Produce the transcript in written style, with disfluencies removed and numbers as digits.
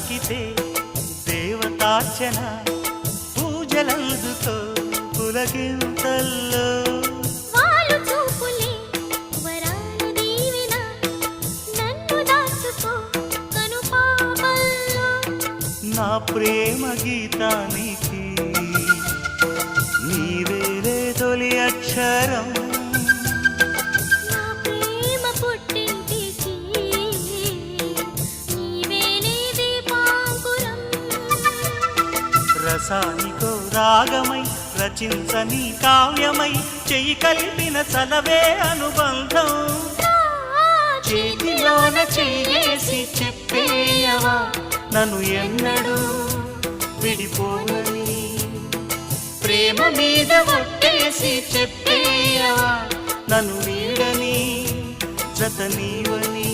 తాకితే దేవతార్చన పూజలందుకో పులకింతల్లో నా ప్రేమ గీతానికి నీవేలే తొలి అక్షరం నా ప్రేమ పుట్టింటికి నీవేలే దీపాంకురం రసానికో రాగమై రచించని కావ్యమై చెయ్యి కలిపిన చలవే అనుబంధం చేతిలోన చెయ్యేసి చెప్పేయవా నన్ను ఎన్నడూ విడిపోనని ప్రేమ మీద ఒట్టేసి చెప్పేయవా నన్ను వీడని జత నీవని